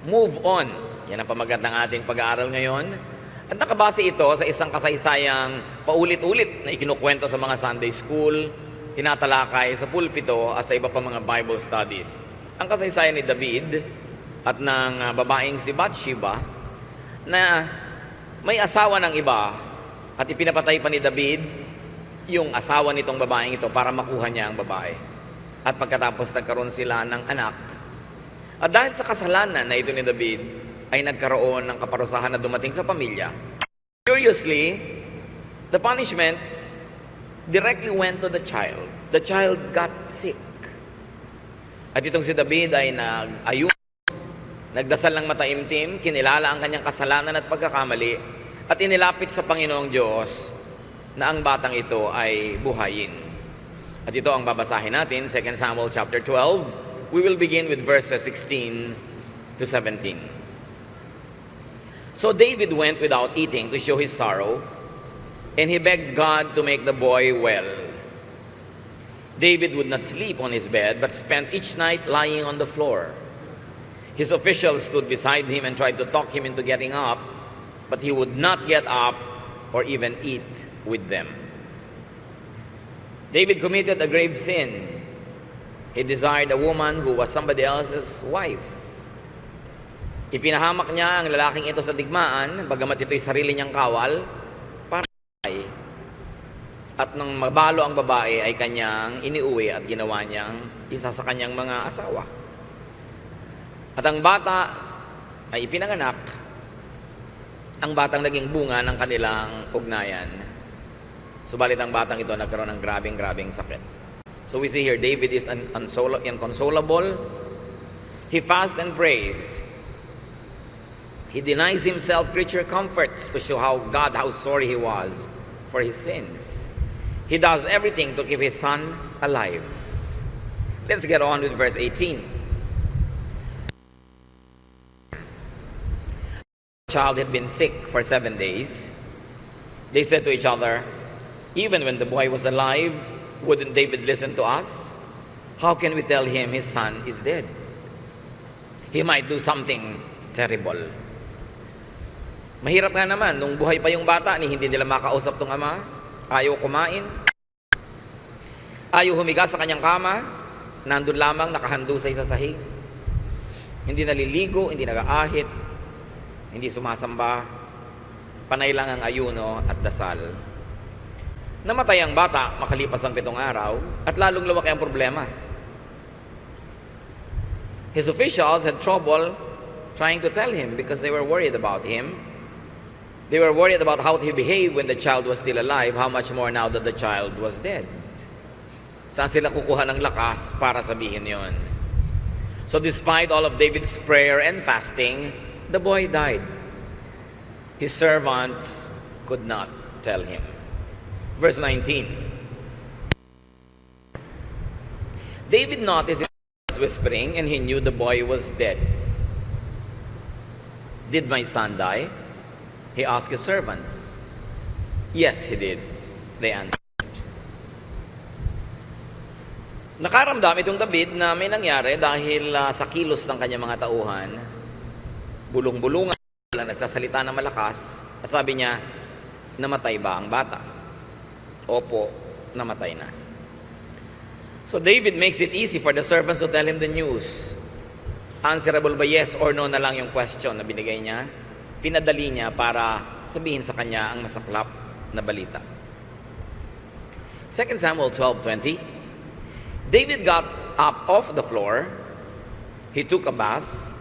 Move on. Yan ang pamagat ng ating pag-aaral ngayon. At nakabase ito sa isang kasaysayang paulit-ulit na ikinukwento sa mga Sunday school, tinatalakay sa pulpito at sa iba pa mga Bible studies. Ang kasaysayan ni David at ng babaeng si Bathsheba na may asawa ng iba at ipinapatay pa ni David yung asawa nitong babaeng ito para makuha niya ang babae. At pagkatapos nagkaroon sila ng anak. At dahil sa kasalanan na ito ni David, ay nagkaroon ng kaparusahan na dumating sa pamilya. Curiously, the punishment directly went to the child. The child got sick. At itong si David ay nagdasal ng mataimtim, kinilala ang kanyang kasalanan at pagkakamali, at inilapit sa Panginoong Diyos na ang batang ito ay buhayin. At ito ang babasahin natin, 2 Samuel chapter 12. We will begin with verses 16 to 17. So David went without eating to show his sorrow, and he begged God to make the boy well. David would not sleep on his bed, but spent each night lying on the floor. His officials stood beside him and tried to talk him into getting up, but he would not get up or even eat with them. David committed a grave sin. He desired a woman who was somebody else's wife. Ipinahamak niya ang lalaking ito sa digmaan, bagamat ito'y sarili niyang kawal, para at nang mabalo ang babae ay kanyang iniuwi at ginawa niyang isa sa kanyang mga asawa. At ang bata ay ipinanganak, ang batang naging bunga ng kanilang ugnayan. Subalit ang batang ito nagkaroon ng grabing sakit. So we see here, David is inconsolable. He fasts and prays. He denies himself creature comforts to show how sorry he was for his sins. He does everything to keep his son alive. Let's get on with verse 18. The child had been sick for 7 days. They said to each other, "Even when the boy was alive, wouldn't David listen to us? How can we tell him his son is dead? He might do something terrible." Mahirap nga naman, nung buhay pa yung bata, hindi nila makausap tong ama, ayaw kumain, ayaw humiga sa kanyang kama, nandun lamang nakahandusay sa sahig, hindi naliligo, hindi nag-aahit, hindi sumasamba, panay lang ang ayuno at dasal. Namatay ang bata makalipas ang 7 araw at lalong lumaki ang problema. His officials had trouble trying to tell him because they were worried about him. They were worried about how he behaved when the child was still alive, how much more now that the child was dead. Saan sila kukuha ng lakas para sabihin yon? So despite all of David's prayer and fasting, the boy died. His servants could not tell him. Verse 19. David noticed his was whispering, and he knew the boy was dead. "Did my son die?" he asked his servants. "Yes, he did," they answered. Nakaramdam itong David na may nangyari dahil sa kilos ng kanyang mga tauhan. Bulong-bulungan, nagsasalita ng malakas, at sabi niya, "Namatay ba ang bata?" "Opo, namatay na." So David makes it easy for the servants to tell him the news. Answerable ba yes or no na lang yung question na binigay niya. Pinadali niya para sabihin sa kanya ang masaklap na balita. 2 Samuel 12:20. David got up off the floor. He took a bath,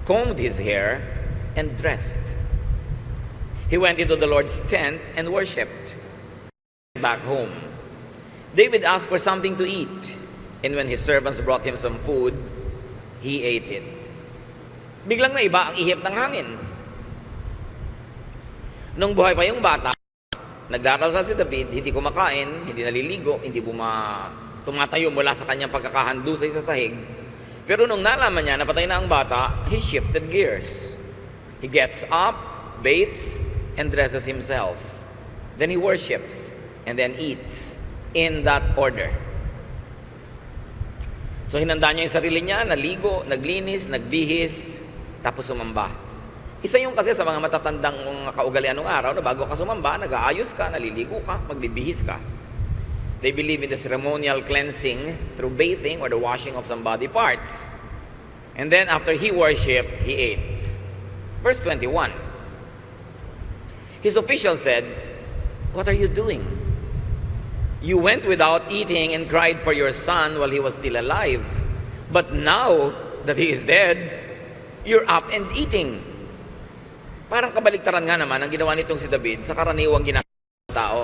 combed his hair, and dressed. He went into the Lord's tent and worshipped. Back home, David asked for something to eat, and when his servants brought him some food, he ate it. Biglang naiba ang ihip ng hangin. Nung buhay pa yung bata, nagdarasal si David, hindi kumakain, hindi naliligo, hindi tumatayo mula sa kanyang pagkakahandusay sa sahig. Pero nung nalaman niya na patay na ang bata, he shifted gears. He gets up, bathes, and dresses himself. Then he worships, and then eats, in that order. So hinanda niya yung sarili niya, naligo, naglinis, nagbihis, tapos sumamba. Isa yung kasi sa mga matatandang kaugalian ng araw na bago ka sumamba, nag-aayos ka, naliligo ka, magbibihis ka. They believe in the ceremonial cleansing through bathing or the washing of some body parts. And then after he worshiped, he ate. Verse 21. His official said, "What are you doing? You went without eating and cried for your son while he was still alive. But now that he is dead, you're up and eating." Parang kabaliktaran nga naman ang ginawa nitong si David sa karaniwang ginagawa ng tao.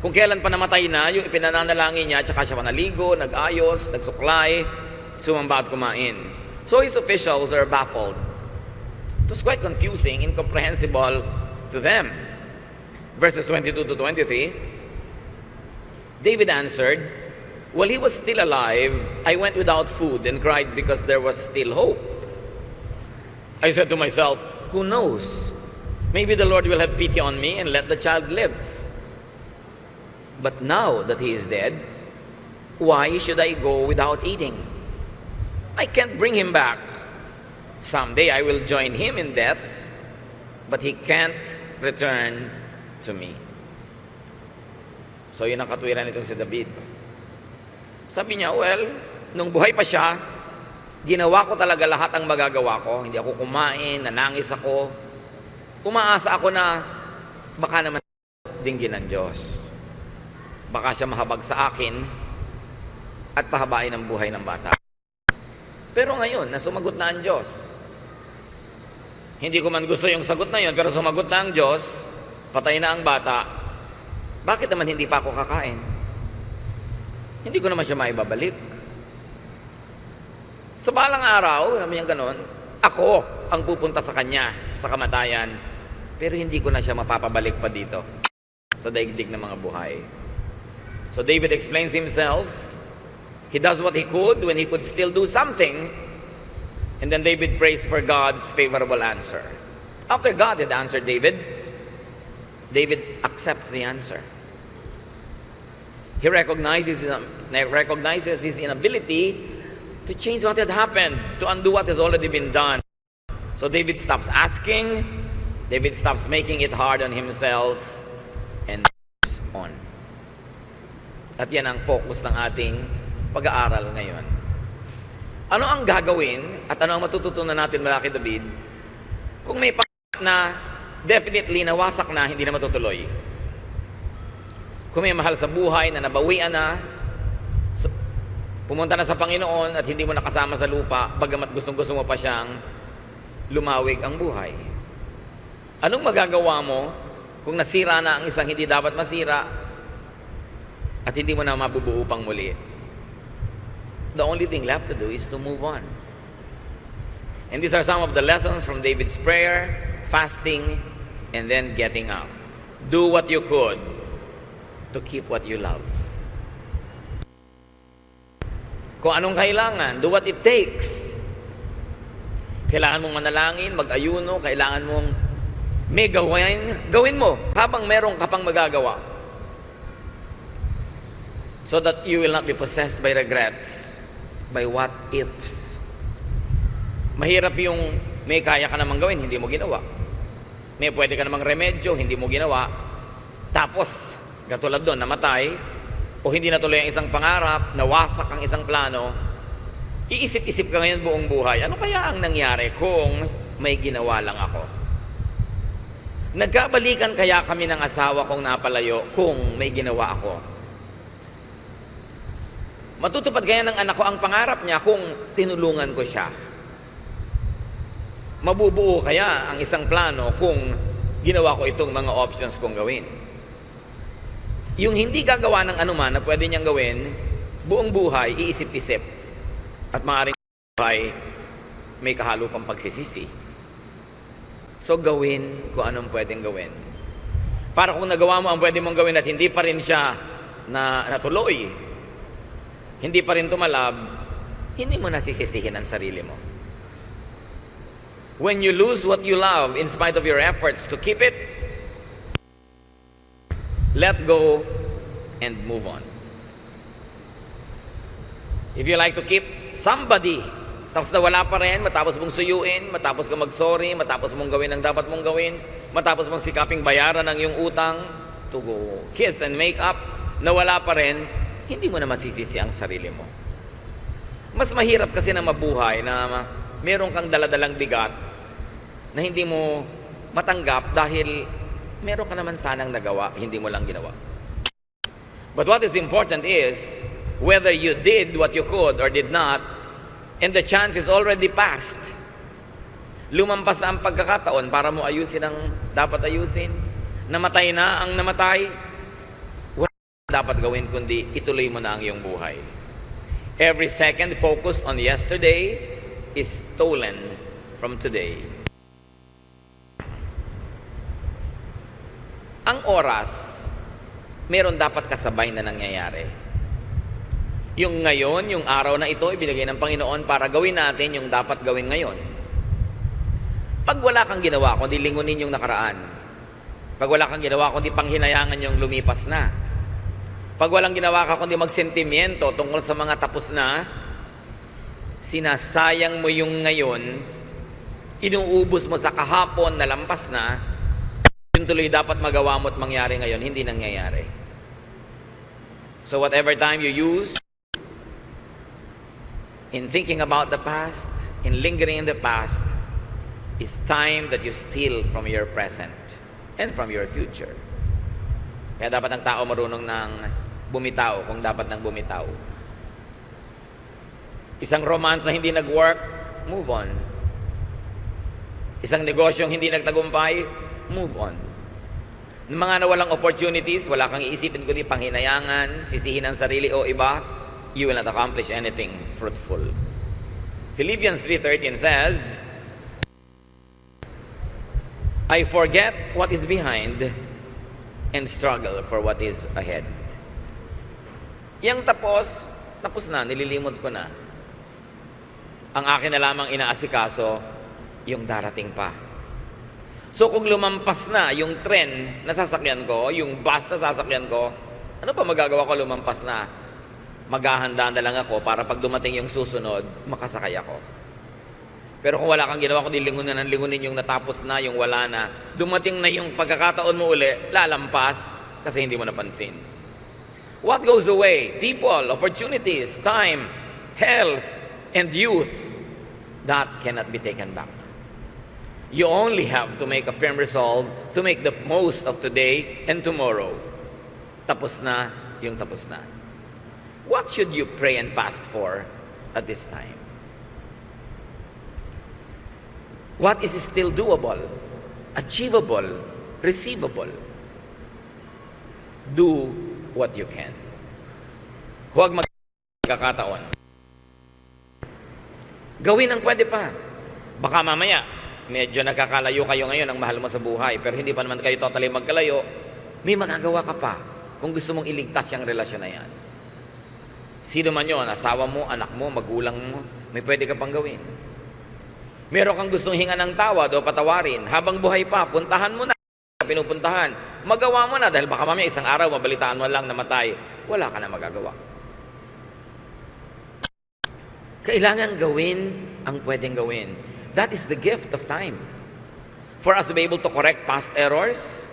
Kung kailan pa namatay na, yung ipinananalangin niya, tsaka siya panaligo, nag-ayos, nagsuklay, sumamba at kumain. So his officials are baffled. It was quite confusing, incomprehensible to them. Verses 22 to 23, David answered, "While he was still alive, I went without food and cried because there was still hope. I said to myself, 'Who knows? Maybe the Lord will have pity on me and let the child live.' But now that he is dead, why should I go without eating? I can't bring him back. Someday I will join him in death, but he can't return to me." So yun ang katwiran nitong si David. Sabi niya, well, nung buhay pa siya, ginawa ko talaga lahat ang magagawa ko. Hindi ako kumain, nanangis ako. Umaasa ako na baka naman dinggin ng Diyos. Baka siya mahabag sa akin at pahabain ang buhay ng bata. Pero ngayon, na sumagot na ang Diyos. Hindi ko man gusto yung sagot na yun, pero sumagot na ang Diyos, patay na ang bata. Bakit naman hindi pa ako kakain? Hindi ko naman siya maibabalik. Sa balang araw, sabi niya ganon, ako ang pupunta sa kanya, sa kamatayan. Pero hindi ko na siya mapapabalik pa dito, sa daigdig ng mga buhay. So David explains himself. He does what he could when he could still do something. And then David prays for God's favorable answer. After God had answered David, David accepts the answer. He recognizes his inability to change what had happened, to undo what has already been done. So David stops asking, David stops making it hard on himself, and moves on. At yan ang focus ng ating pag-aaral ngayon. Ano ang gagawin at ano ang matututunan natin mula kay David kung may na definitely nawasak na, hindi na matutuloy? Kung may mahal sa buhay na nabawian na, pumunta na sa Panginoon at hindi mo nakasama sa lupa, bagamat gustong-gusto mo pa siyang lumawig ang buhay. Anong magagawa mo kung nasira na ang isang hindi dapat masira at hindi mo na mabubuo pang muli? The only thing left to do is to move on. And these are some of the lessons from David's prayer, fasting, and then getting up. Do what you could to keep what you love. Kung anong kailangan, do what it takes. Kailangan mong manalangin, mag-ayuno, kailangan mong may gawin mo habang meron ka pang magagawa. So that you will not be possessed by regrets, by what ifs. Mahirap yung may kaya ka namang gawin, hindi mo ginawa. May pwede ka namang remedyo, hindi mo ginawa. Tapos, katulad doon, namatay, o hindi natuloy ang isang pangarap, nawasak ang isang plano, iisip-isip ka ngayon buong buhay, ano kaya ang nangyari kung may ginawa lang ako? Nagkabalikan kaya kami ng asawa kong napalayo kung may ginawa ako? Matutupad kaya ng anak ko ang pangarap niya kung tinulungan ko siya? Mabubuo kaya ang isang plano kung ginawa ko itong mga options kong gawin? Yung hindi gagawa ng anuman na pwede niyang gawin, buong buhay, iisip-isip. At maaaring buhay, may kahalo pang pagsisisi. So gawin kung anong pwedeng gawin. Para kung nagawa mo ang pwede mong gawin at hindi pa rin siya natuloy, hindi pa rin tumalab, hindi mo nasisisihin ang sarili mo. When you lose what you love in spite of your efforts to keep it, let go and move on. If you like to keep somebody Tapos nawala pa rin, matapos mong suyuin, matapos ka mag-sorry, matapos mong gawin ang dapat mong gawin, matapos mong sikaping bayaran ang iyong utang, to go kiss and make up, nawala pa rin, hindi mo na masisisi ang sarili mo. Mas mahirap kasi na mabuhay na meron kang daladalang bigat na hindi mo matanggap dahil meron ka naman sanang nagawa, hindi mo lang ginawa. But what is important is, whether you did what you could or did not, and the chance is already past. Lumampas na ang pagkakataon para mo ayusin ang dapat ayusin. Namatay na ang namatay. Wala dapat gawin kundi ituloy mo na ang iyong buhay. Every second focused on yesterday is stolen from today. Ang oras, meron dapat kasabay na nangyayari. Yung ngayon, yung araw na ito, ibinigay ng Panginoon para gawin natin yung dapat gawin ngayon. Pag wala kang ginawa, kundi lingunin yung nakaraan. Pag wala kang ginawa, kundi panghinayangan yung lumipas na. Pag walang ginawa ka, kundi magsentimiento tungkol sa mga tapos na, sinasayang mo yung ngayon, inuubos mo sa kahapon na lampas na, yung tuloy dapat magawa mo at mangyari ngayon, hindi nangyayari. So whatever time you use, in thinking about the past, in lingering in the past, is time that you steal from your present and from your future. Kaya dapat ang tao marunong ng bumitaw kung dapat nang bumitaw. Isang romance na hindi nag-work, move on. Isang negosyong hindi nagtagumpay, move on. Ng mga nawalang opportunities, wala kang iisipin kundi panghinayangan, sisihin ang sarili o iba, you will not accomplish anything fruitful. Philippians 3:13 says, I forget what is behind and struggle for what is ahead. Yang tapos na, nililimot ko na. Ang akin na lamang inaasikaso, yung darating pa. So kung lumampas na yung tren na sasakyan ko, yung bus na sasakyan ko, ano pa magagawa ko lumampas na? Maghahanda na lang ako para pag dumating yung susunod, makasakay ako. Pero kung wala kang ginawa, kundi lingunin yung natapos na, yung wala na, dumating na yung pagkakataon mo uli, lalampas kasi hindi mo napansin. What goes away? People, opportunities, time, health, and youth, that cannot be taken back. You only have to make a firm resolve to make the most of today and tomorrow. Tapos na yung tapos na. What should you pray and fast for at this time? What is still doable, achievable, receivable? Do what you can. Huwag magkakataon. Gawin ang pwede pa. Baka mamaya, medyo nagkakalayo kayo ngayon ang mahal mo sa buhay, pero hindi pa naman kayo totally magkalayo, may magagawa ka pa kung gusto mong iligtas yung relasyon na yan. Sino man yun, asawa mo, anak mo, magulang mo, may pwede ka pang gawin. Meron kang gustong hinga ng tawad o patawarin, habang buhay pa, puntahan mo na, pinupuntahan, magawa mo na, dahil baka mamaya isang araw, mabalitaan mo lang namatay, wala ka na magagawa. Kailangan gawin ang pwedeng gawin. That is the gift of time. For us to be able to correct past errors,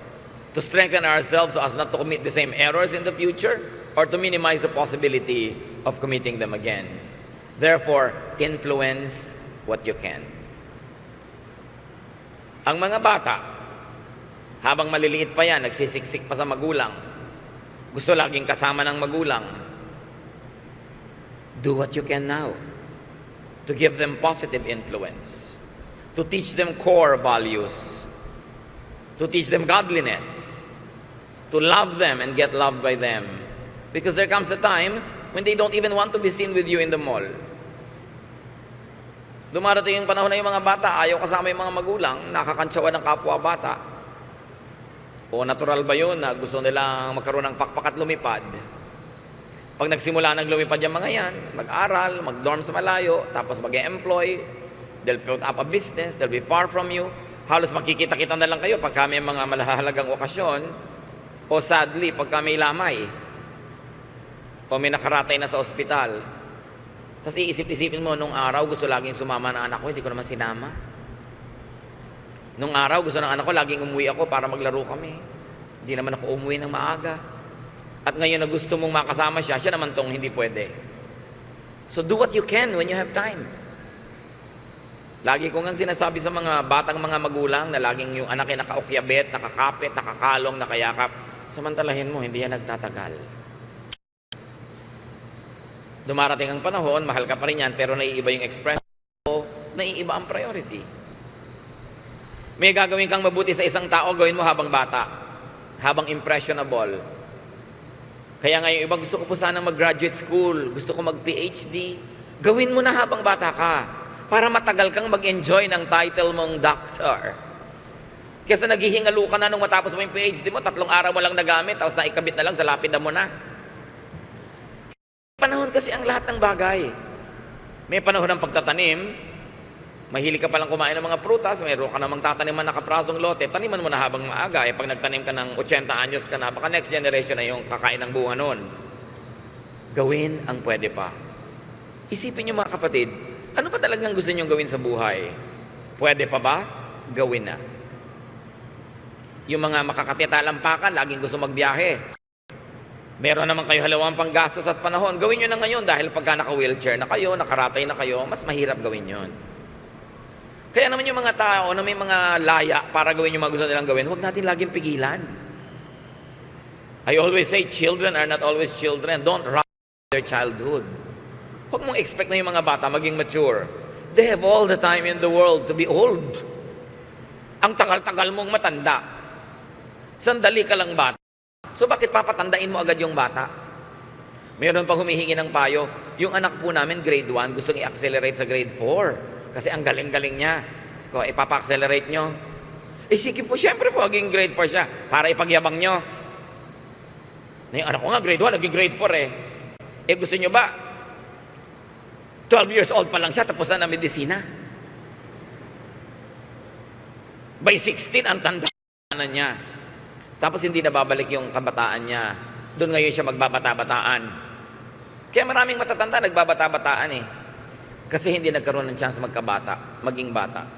to strengthen ourselves so as not to commit the same errors in the future, or to minimize the possibility of committing them again. Therefore, influence what you can. Ang mga bata, habang maliliit pa yan, nagsisiksik pa sa magulang, gusto laging kasama ng magulang, do what you can now to give them positive influence, to teach them core values, to teach them godliness, to love them and get loved by them. Because there comes a time when they don't even want to be seen with you in the mall. Dumarating yung panahon na yung mga bata, ayaw kasama yung mga magulang, nakakantsawa ng kapwa bata. O natural ba yun na gusto nilang magkaroon ng pakpak at lumipad? Pag nagsimula ng lumipad yung mga yan, mag-aral, mag-dorm sa malayo, tapos mag-employ, they'll put up a business, they'll be far from you. Halos makikita-kita na lang kayo pagka may mga malahalagang okasyon, o sadly, pagka may lamay, o may nakaratay na sa ospital. Tapos iisip-isipin mo, nung araw gusto laging sumama ng anak ko, hindi ko naman sinama. Nung araw gusto ng anak ko, laging umuwi ako para maglaro kami. Hindi naman ako umuwi ng maaga. At ngayon na gusto mong makasama siya, siya naman tong hindi pwede. So do what you can when you have time. Lagi ko ngang sinasabi sa mga batang mga magulang na laging yung anak ay nakaukyabet, nakakapit, nakakalong, nakayakap. Samantalahin mo, hindi yan nagtatagal. Dumarating ang panahon, mahal ka pa rin yan, pero naiiba yung expression mo, naiiba ang priority. May gagawin kang mabuti sa isang tao, gawin mo habang bata, habang impressionable. Kaya nga yung iba, gusto ko po sana mag-graduate school, gusto ko mag-PhD, gawin mo na habang bata ka, para matagal kang mag-enjoy ng title mong doctor. Kesa naghihingalo ka na nung matapos mo yung PhD mo, 3 araw mo lang nagamit, tapos naikabit na lang sa lapida mo na. Panahon kasi ang lahat ng bagay. May panahon ng pagtatanim, mahilig ka palang kumain ng mga prutas, mayroon ka namang tataniman na kaprasong lote, taniman mo na habang maaga. Pag nagtanim ka ng 80 anyos ka na, baka next generation na yung kakain ng bunga nun. Gawin ang pwede pa. Isipin niyo mga kapatid, ano ba talagang gusto niyong gawin sa buhay? Pwede pa ba? Gawin na. Yung mga makakatitalampakan, laging gusto magbiyahe. Meron naman kayo halawang panggastos at panahon. Gawin nyo na ngayon dahil pagka naka-wheelchair na kayo, nakaratay na kayo, mas mahirap gawin yon. Kaya naman yung mga tao na may mga laya para gawin yung mga gusto nilang gawin, huwag natin laging pigilan. I always say, children are not always children. Don't rush their childhood. Huwag mong expect na yung mga bata maging mature. They have all the time in the world to be old. Ang tagal-tagal mong matanda. Sandali ka lang bata. So bakit papatandain mo agad yung bata? Mayroon pang humihingi ng payo. Yung anak po namin, grade 1, gustong i-accelerate sa grade 4. Kasi ang galing-galing niya. So, ipapa-accelerate nyo. Sige po, syempre po, maging grade 4 siya. Para ipagyabang nyo. Na yung anak ko nga, grade 1, naging grade 4 gusto nyo ba? 12 years old pa lang siya, tapos na medisina. By 16, ang tanda na niya. Tapos hindi na babalik yung kabataan niya. Doon ngayon siya magbabata-bataan. Kaya maraming matatanda nagbabata-bataan Kasi hindi nagkaroon ng chance maging bata.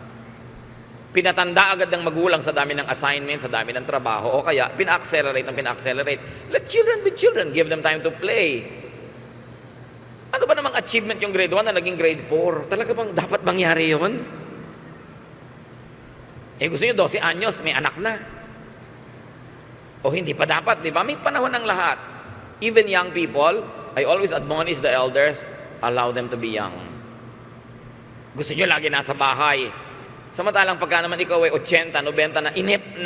Pinatanda agad ng magulang sa dami ng assignments, sa dami ng trabaho, o kaya pina-accelerate. Let children be children. Give them time to play. Ano ba namang achievement yung grade 1 na naging grade 4? Talaga bang dapat mangyari yun? Gusto nyo 12 anyos, may anak na. O hindi pa dapat, di ba? May panahon ng lahat. Even young people, I always admonish the elders, allow them to be young. Gusto nyo lagi nasa bahay. Samantalang pagka naman ikaw ay 80, 90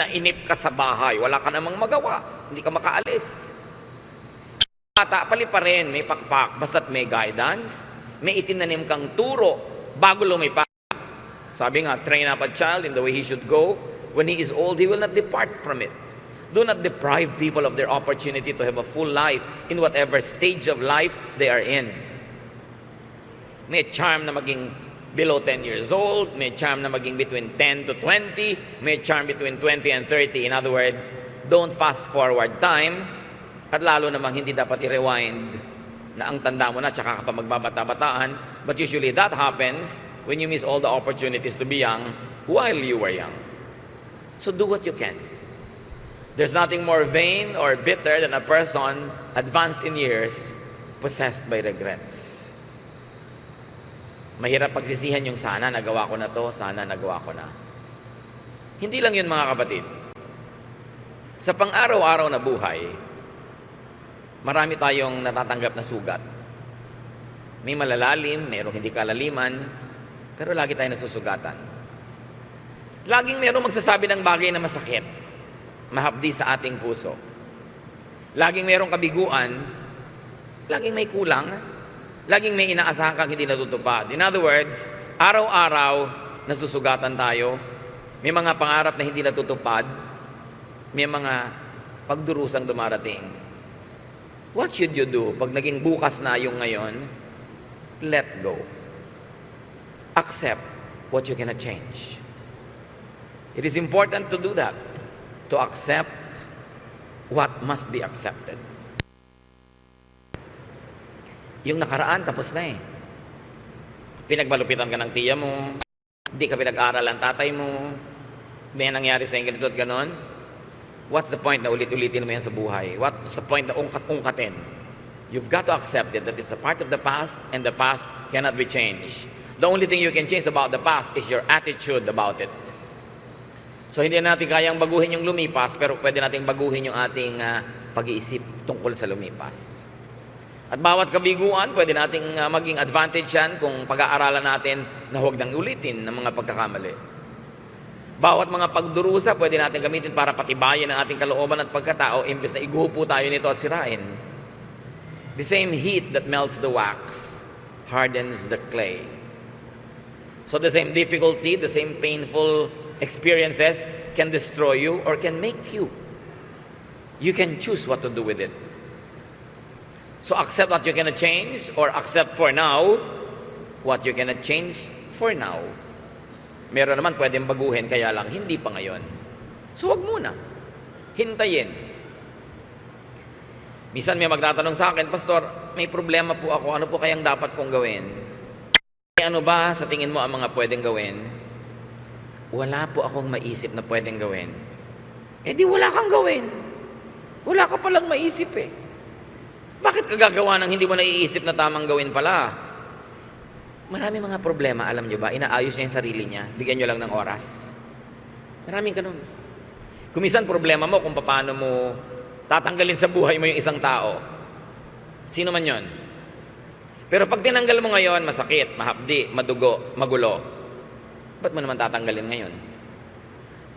na inip ka sa bahay, wala ka namang magawa, hindi ka makaalis. Bata, pali pa rin, may pakpak, basta't may guidance, may itinanim kang turo, bago lumipat. Sabi nga, train up a child in the way he should go. When he is old, he will not depart from it. Do not deprive people of their opportunity to have a full life in whatever stage of life they are in. May charm na maging below 10 years old, may charm na maging between 10 to 20, may charm between 20 and 30. In other words, don't fast forward time, at lalo namang hindi dapat i-rewind na ang tanda mo na tsaka ka pa magbabata-bataan. But usually that happens when you miss all the opportunities to be young while you were young. So do what you can. There's nothing more vain or bitter than a person advanced in years, possessed by regrets. Mahirap pagsisihan yung sana nagawa ko na to, sana nagawa ko na. Hindi lang yun mga kapatid. Sa pang-araw-araw na buhay, marami tayong natatanggap na sugat. May malalalim, mayroong hindi kalaliman, pero lagi tayo nasusugatan. Laging mayroong magsasabi ng bagay na masakit, mahapdi sa ating puso. Laging mayroong kabiguan, laging may kulang, laging may inaasahan kang hindi natutupad. In other words, araw-araw nasusugatan tayo, may mga pangarap na hindi natutupad, may mga pagdurusang dumarating. What should you do pag naging bukas na yung ngayon? Let go. Accept what you cannot change. It is important to do that. To accept what must be accepted. Yung nakaraan, tapos na Pinagbalupitan ka ng tiya mo, hindi ka pinag-aral ang tatay mo, may nangyari sa ganito at ganon. What's the point na ulit-ulitin mo yan sa buhay? What's the point na ungkat-ungkatin? You've got to accept it, that it's a part of the past, and the past cannot be changed. The only thing you can change about the past is your attitude about it. So hindi natin kayang baguhin yung lumipas, pero pwede nating baguhin yung ating pag-iisip tungkol sa lumipas. At bawat kabiguan, pwede nating maging advantage yan kung pag-aaralan natin na huwag nang ulitin ng mga pagkakamali. Bawat mga pagdurusa, pwede natin gamitin para patibayin ang ating kalooban at pagkatao, imbes na igupo tayo nito at sirain. The same heat that melts the wax hardens the clay. So the same difficulty, the same painful experiences can destroy you or can make you. You can choose what to do with it. So accept what you cannot change, or accept for now what you cannot change for now. Meron naman pwedeng baguhin, kaya lang hindi pa ngayon. So wag muna. Hintayin. Minsan may magtatanong sa akin, Pastor, may problema po ako, ano po kayang dapat kong gawin? Ano ba sa tingin mo ang mga pwedeng gawin? Wala po akong maisip na pwedeng gawin. Eh di wala kang gawin. Wala ka palang maisip eh. Bakit ka gagawa ng hindi mo naiisip na tamang gawin pala? Marami mga problema, alam nyo ba? Inaayos niya yung sarili niya. Bigyan nyo lang ng oras. Maraming ganun. Kumisan problema mo kung paano mo tatanggalin sa buhay mo yung isang tao. Sino man yon. Pero pag tinanggal mo ngayon, masakit, mahapdi, madugo, magulo. Ba't mo naman tatanggalin ngayon?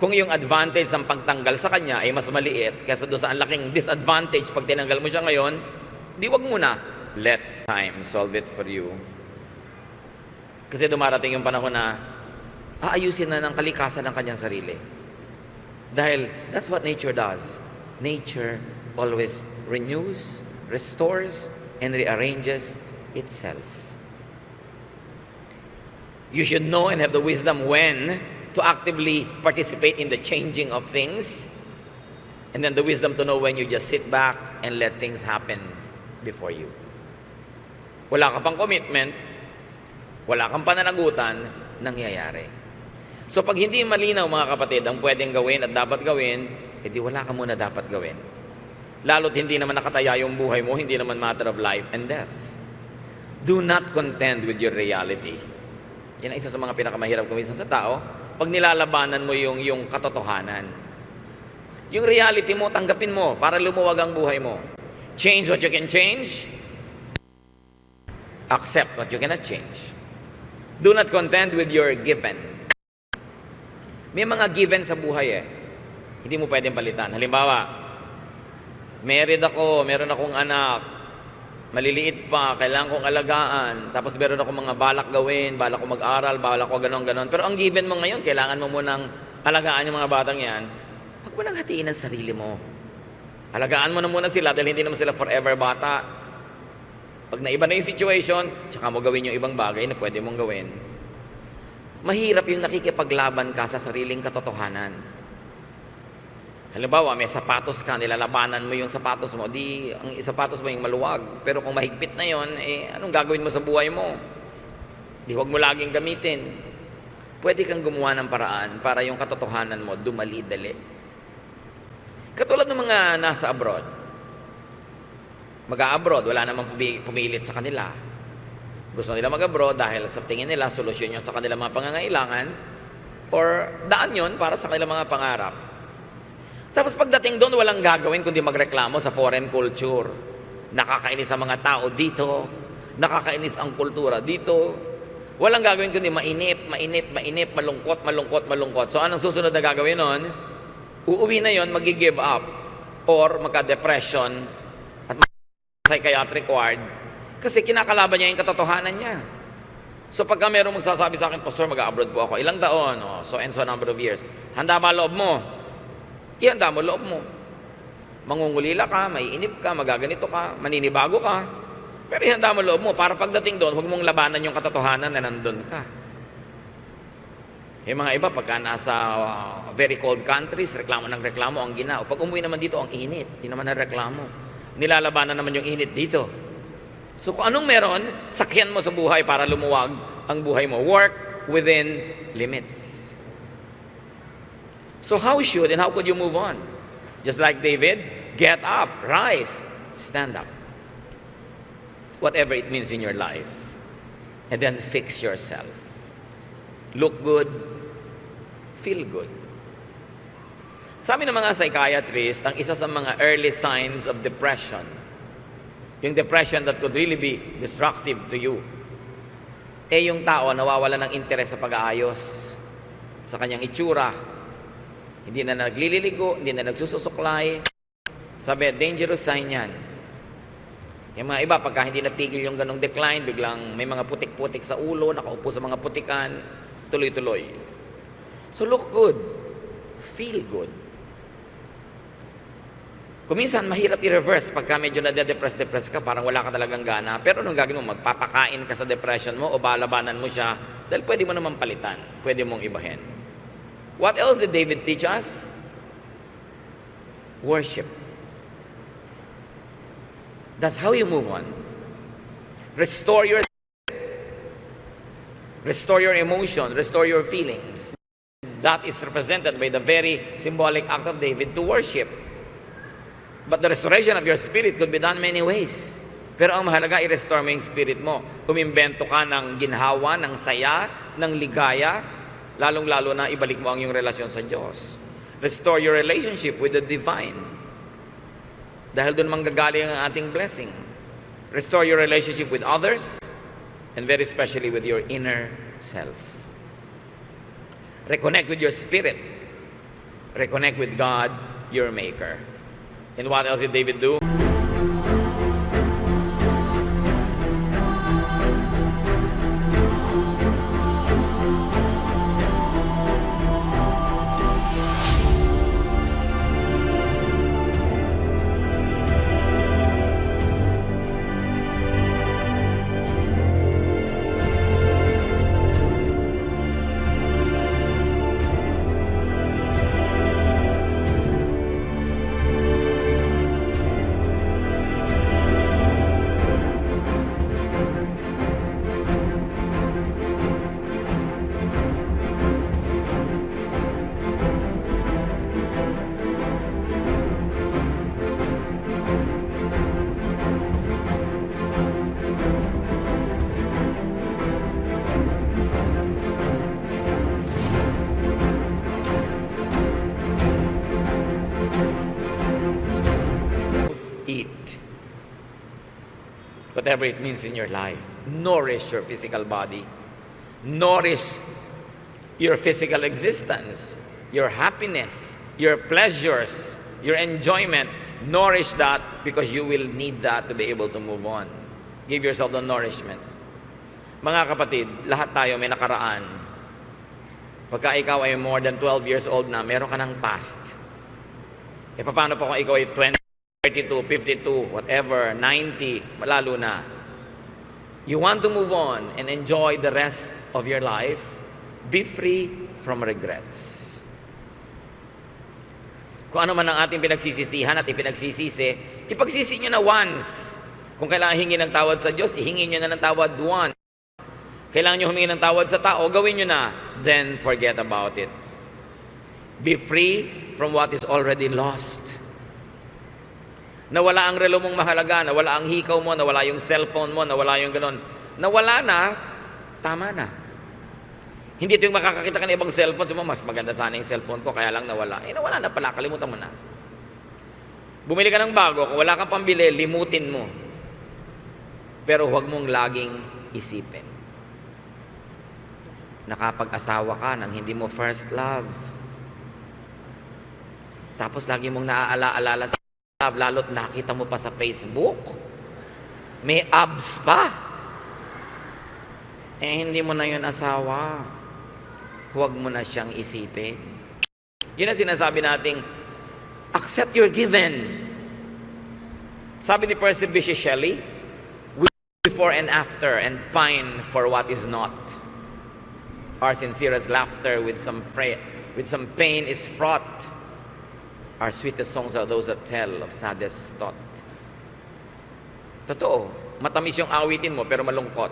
Kung yung advantage ng pagtanggal sa kanya ay mas maliit kaysa doon sa ang laking disadvantage pag tinanggal mo siya ngayon, di wag muna. Let time solve it for you. Kasi dumarating yung panahon na aayusin na ng kalikasan ng kanyang sarili. Dahil that's what nature does. Nature always renews, restores, and rearranges itself. You should know and have the wisdom when to actively participate in the changing of things, and then the wisdom to know when you just sit back and let things happen before you. Wala ka pang commitment, wala kang pananagutan, nangyayari. So pag hindi malinaw mga kapatid ang pwedeng gawin at dapat gawin, edi wala ka muna dapat gawin. Lalo't hindi naman nakataya yung buhay mo, hindi naman matter of life and death. Do not contend with your reality. Yan ang isa sa mga pinakamahirap kumisan sa tao, pag nilalabanan mo yung katotohanan. Yung reality mo, tanggapin mo para lumuwag ang buhay mo. Change what you can change. Accept what you cannot change. Do not contend with your given. May mga given sa buhay hindi mo pwedeng palitan. Halimbawa, married ako, meron akong anak, maliliit pa, kailangan kong alagaan, tapos meron akong mga balak gawin, balak ko mag-aral, balak ko ganon-ganon. Pero ang given mo ngayon, kailangan mo munang alagaan yung mga batang yan. Huwag mo nang hatiin ang sarili mo. Alagaan mo na muna sila dahil hindi naman sila forever bata. Pag naiba na yung situation, tsaka mo gawin yung ibang bagay na pwede mong gawin. Mahirap yung nakikipaglaban ka sa sariling katotohanan. Halimbawa, may sapatos ka, nilalabanan mo yung sapatos mo, di ang sapatos mo yung maluwag. Pero kung mahigpit na yon, anong gagawin mo sa buhay mo? Di huwag mo laging gamitin. Pwede kang gumawa ng paraan para yung katotohanan mo dumali-dali. Katulad ng mga nasa abroad. Mag-a-abroad, wala namang pumilit sa kanila. Gusto nila mag-abroad dahil sa tingin nila, solusyon yun sa kanilang mga pangangailangan or daan yun para sa kanilang mga pangarap. Tapos pagdating doon, walang gagawin kundi magreklamo sa foreign culture. Nakakainis ang mga tao dito. Nakakainis ang kultura dito. Walang gagawin kundi mainip, malungkot. So anong susunod na gagawin nun? Uuwi na yon, magi-give up or magka-depression at psychiatric ward kasi kinakalaban niya yung katotohanan niya. So pagka merong magsasabi sa akin, Pastor, mag-abroad po ako, ilang taon, so and so number of years, handa ba loob mo? Ihanda mo loob mo. Mangungulila ka, maiinip ka, magaganito ka, maninibago ka, pero ihanda mo loob mo para pagdating doon, huwag mong labanan yung katotohanan na nandun ka. Yung mga iba, pagka nasa very cold countries, reklamo ang ginao. Pag umuwi naman dito, ang init. Hindi naman ang reklamo. Nilalabanan naman yung init dito. So kung anong meron, sakyan mo sa buhay para lumuwag ang buhay mo. Work within limits. So how should and how could you move on? Just like David, get up, rise, stand up. Whatever it means in your life. And then fix yourself. Look good, feel good. Sabi ng mga psychiatrist, ang isa sa mga early signs of depression, yung depression that could really be destructive to you, yung tao nawawala ng interes sa pag-aayos, sa kanyang itsura, hindi na naglililigo, hindi na nagsususuklay. Sabi, dangerous sign yan. Yung mga iba, pagka hindi napigil yung ganong decline, biglang may mga putik-putik sa ulo, nakaupo sa mga putikan, tuloy-tuloy. So look good, feel good. Kung minsan, mahirap i-reverse pagka medyo nade-depress ka, parang wala ka talagang gana. Pero anong gagawin mo? Magpapakain ka sa depression mo o balabanan mo siya dahil pwede mo naman palitan. Pwede mong ibahin. What else did David teach us? Worship. That's how you move on. Restore your emotion, restore your feelings. That is represented by the very symbolic act of David to worship. But the restoration of your spirit could be done many ways. Pero ang mahalaga, i-restore mo yung spirit mo. Umimbento ka ng ginhawa, ng saya, ng ligaya, lalong-lalo na ibalik mo ang iyong relasyon sa Diyos. Restore your relationship with the divine. Dahil doon manggagaling ang ating blessing. Restore your relationship with others, and very especially with your inner self. Reconnect with your spirit. Reconnect with God, your Maker. And what else did David do? Eat. Whatever it means in your life. Nourish your physical body. Nourish your physical existence, your happiness, your pleasures, your enjoyment. Nourish that because you will need that to be able to move on. Give yourself the nourishment. Mga kapatid, lahat tayo may nakaraan. Pagka ikaw ay more than 12 years old na, meron ka ng past. Paano pa kung ikaw ay 20, 32, 52, whatever, 90, lalo na. You want to move on and enjoy the rest of your life, be free from regrets. Kung ano man ang ating pinagsisisihan at ipinagsisisi, ipagsisi nyo na once. Kung kailangan hingi ng tawad sa Diyos, ihingi nyo na ng tawad once. Kailangan nyo humingi ng tawad sa tao, gawin nyo na. Then forget about it. Be free from what is already lost. Nawala ang relo mong mahalaga, nawala ang hikaw mo, nawala yung cellphone mo, nawala yung ganon. Nawala na, tama na. Hindi ito yung makakakita ka ng ibang cellphone, sabi mo, mas maganda sana yung cellphone ko, kaya lang nawala. Nawala na pala, kalimutan mo na. Bumili ka ng bago, kung wala kang pambili, limutin mo. Pero huwag mong laging isipin. Nakapag-asawa ka nang hindi mo first love. Tapos lagi mong naaalala sa lalo't nakita mo pa sa Facebook. May abs pa. Hindi mo na yun asawa. Huwag mo na siyang isipin. Yun ang sinasabi nating, accept your given. Sabi ni Percy Bysshe Shelley, before and after, and pine for what is not. Our sincerest laughter with some pain is fraught. Our sweetest songs are those that tell of saddest thought. Totoo, matamis yung awitin mo pero malungkot.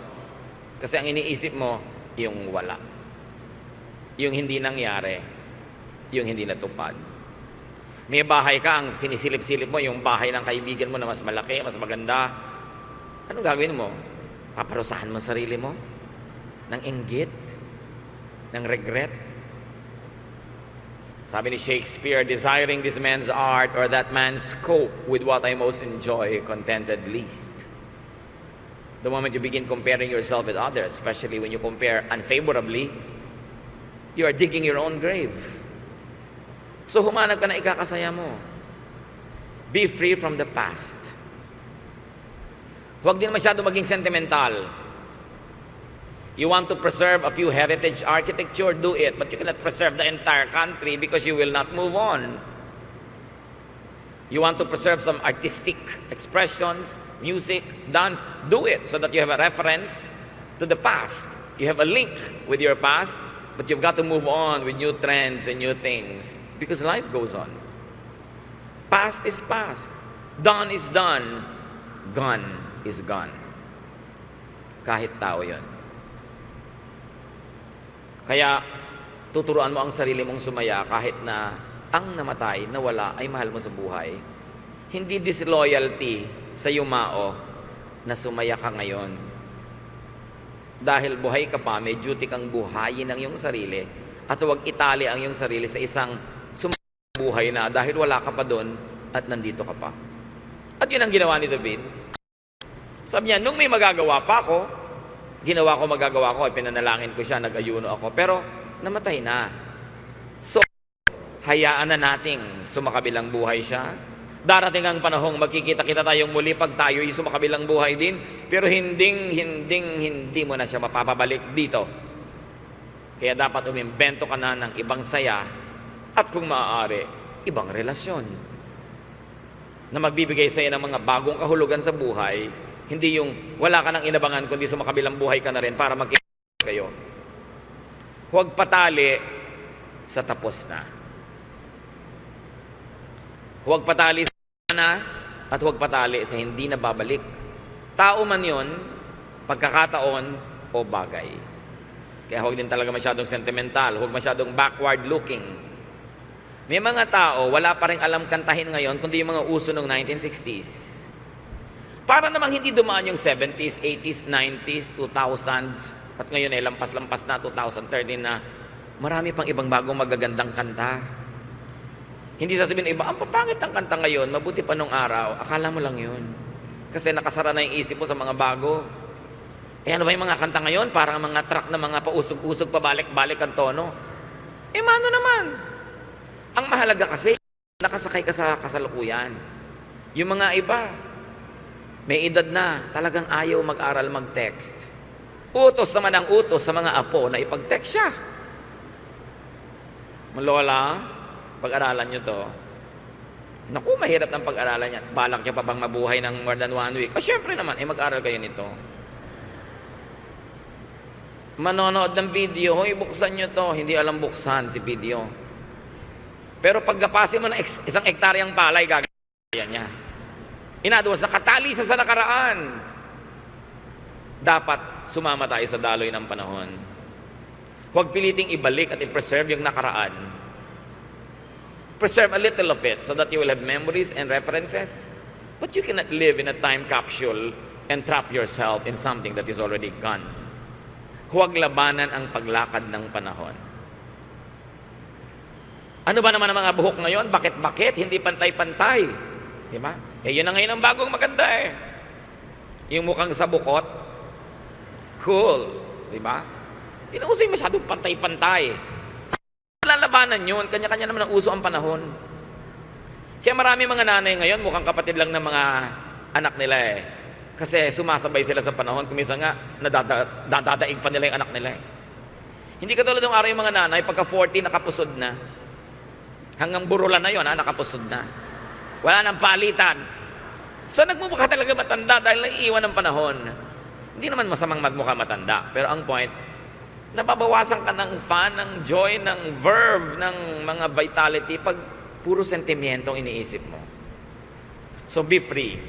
Kasi ang iniisip mo, yung wala. Yung hindi nangyari. Yung hindi natupad. May bahay ka, ang sinisilip-silip mo, yung bahay ng kaibigan mo na mas malaki, mas maganda. Anong gagawin mo? Paparusahan mo sarili mo? Ng inggit? Ng regret? Sabi ni Shakespeare, desiring this man's art or that man's cope with what I most enjoy, contented least. The moment you begin comparing yourself with others, especially when you compare unfavorably, you are digging your own grave. So humanap ka na ikakasaya mo. Be free from the past. Huwag din masyado maging sentimental. You want to preserve a few heritage architecture, do it. But you cannot preserve the entire country because you will not move on. You want to preserve some artistic expressions, music, dance, do it so that you have a reference to the past. You have a link with your past, but you've got to move on with new trends and new things because life goes on. Past is past. Done is done. Gone is gone. Kahit tao yun. Kaya, tuturuan mo ang sarili mong sumaya kahit na ang namatay, nawala, ay mahal mo sa buhay. Hindi disloyalty sa yumao na sumaya ka ngayon. Dahil buhay ka pa, may duty kang buhayin ang iyong sarili at huwag itali ang iyong sarili sa isang buhay na dahil wala ka pa doon at nandito ka pa. At yun ang ginawa ni David. Sabi niya, nung may magagawa pa ako, magagawa ko, pinanalangin ko siya, nag-ayuno ako, pero namatay na. So, hayaan na nating sumakabilang buhay siya. Darating ang panahong magkikita-kita tayong muli pag tayo'y sumakabilang buhay din, pero hindi mo na siya mapapabalik dito. Kaya dapat umimbento ka na ng ibang saya at kung maaari, ibang relasyon na magbibigay sa iyo ng mga bagong kahulugan sa buhay, hindi yung wala ka nang inabangan kundi sumakabilang buhay ka na rin para magkita kayo. Huwag patali sa tapos na. Huwag patali sa na at huwag patali sa hindi na babalik. Tao man yon, pagkakataon o bagay. Kaya huwag din talaga masyadong sentimental, huwag masyadong backward looking. May mga tao, wala pa rin alam kantahin ngayon, kundi yung mga uso ng 1960s. Para namang hindi dumaan yung 70s, 80s, 90s, 2000, at ngayon ay lampas-lampas na 2013 na marami pang ibang bagong magagandang kanta. Hindi sasabihin ng iba, ang papangit ng kanta ngayon, mabuti pa nung araw, akala mo lang yun. Kasi nakasara na yung isip mo sa mga bago. Eh ano ba yung mga kanta ngayon? Parang mga track na mga pausog-usog, pabalik-balik ang tono. Eh mano naman? Ang mahalaga kasi, nakasakay ka sa kasalukuyan. Yung mga iba, may edad na, talagang ayaw mag-aral mag-text. Utos naman ang utos sa mga apo na ipag-text siya. Malola, pag-aralan nyo to. Naku, mahirap ng pag-aralan yan. Balak nyo pa bang mabuhay ng more than 1 week? Syempre naman, mag-aral kayo nito. Manonood ng video, hoy, buksan nyo to. Hindi alam buksan si video. Pero paggapasin mo ng isang hektaryang palay, gagawin niya. Inaduwas, nakatali sa nakaraan. Dapat sumama tayo sa daloy ng panahon. Huwag piliting ibalik at i-preserve yung nakaraan. Preserve a little of it so that you will have memories and references. But you cannot live in a time capsule and trap yourself in something that is already gone. Huwag labanan ang paglakad ng panahon. Ano ba naman ang mga buhok ngayon? Bakit? Hindi pantay-pantay. Di ba? Eh, yun na ngayon ang bagong maganda eh. Yung mukhang sabukot, cool. Di ba? Hindi na uso yung masyadong pantay-pantay. Lalabanan yun, kanya-kanya naman ang uso ang panahon. Kaya marami mga nanay ngayon, mukhang kapatid lang ng mga anak nila eh. Kasi sumasabay sila sa panahon, kumisa nga, nadadaig pa nila yung anak nila eh. Hindi katulad ng araw yung mga nanay, pagka 40, nakapusod na. Hanggang burulan na yun, nakapusod na. Wala nang palitan. So nagmumukha talaga matanda dahil naiiwan ng panahon. Hindi naman masamang magmukha matanda, pero ang point, nababawasan ka ng fun, ng joy, ng verve, ng mga vitality pag puro sentimiento ang iniisip mo. So be free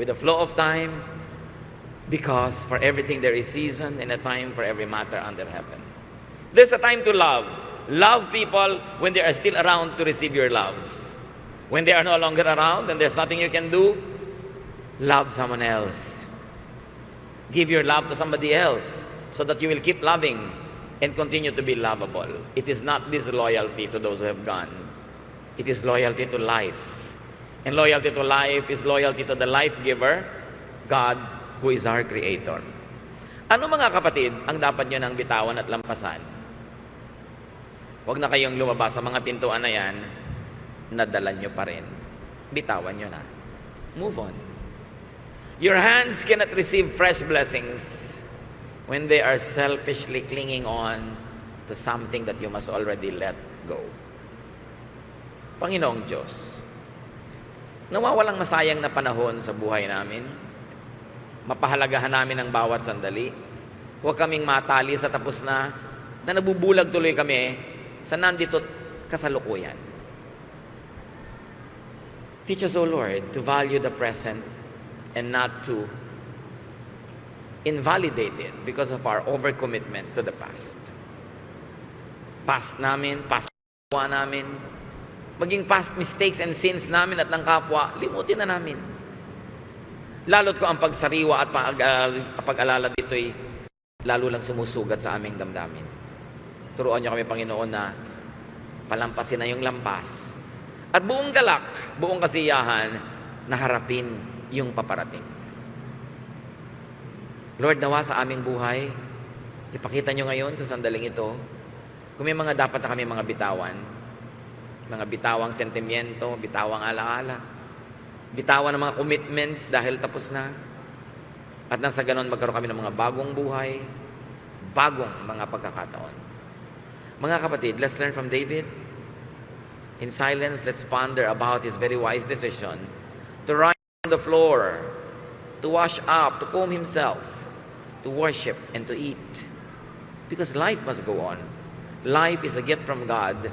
with the flow of time. Because for everything there is season and a time for every matter under heaven. There's a time to love. Love people when they are still around to receive your love. When they are no longer around and there's nothing you can do, love someone else. Give your love to somebody else so that you will keep loving and continue to be lovable. It is not disloyalty to those who have gone. It is loyalty to life. And loyalty to life is loyalty to the life giver, God, who is our Creator. Ano mga kapatid ang dapat nyo nang bitawan at lampasan? Huwag na kayong lumabas sa mga pintuan na yan, nadala nyo pa rin. Bitawan nyo na. Move on. Your hands cannot receive fresh blessings when they are selfishly clinging on to something that you must already let go. Panginoong Diyos, nawawalang masayang na panahon sa buhay namin. Mapahalagahan namin ang bawat sandali. Huwag kaming matali sa tapos na nabubulag tuloy kami sa nandito kasalukuyan. Teach us, O Lord, to value the present and not to invalidate it because of our overcommitment to the past. Past namin, past kapwa namin, maging past mistakes and sins namin at ng kapwa, limutin na namin. Lalo't ko ang pagsariwa at pag-alala dito'y lalo lang sumusugat sa aming damdamin. Turuan niyo kami, Panginoon, na palampasin na yung lampas at buong galak, buong kasiyahan na harapin yung paparating. Lord, nawa sa aming buhay, ipakita nyo ngayon sa sandaling ito, kung may mga dapat na kami mga bitawan, mga bitawang sentimiento, bitawang alaala, bitawan ng mga commitments dahil tapos na, at nang sa ganon magkaroon kami ng mga bagong buhay, bagong mga pagkakataon. Mga kapatid, let's learn from David. In silence, let's ponder about his very wise decision to rise on the floor, to wash up, to comb himself, to worship and to eat. Because life must go on. Life is a gift from God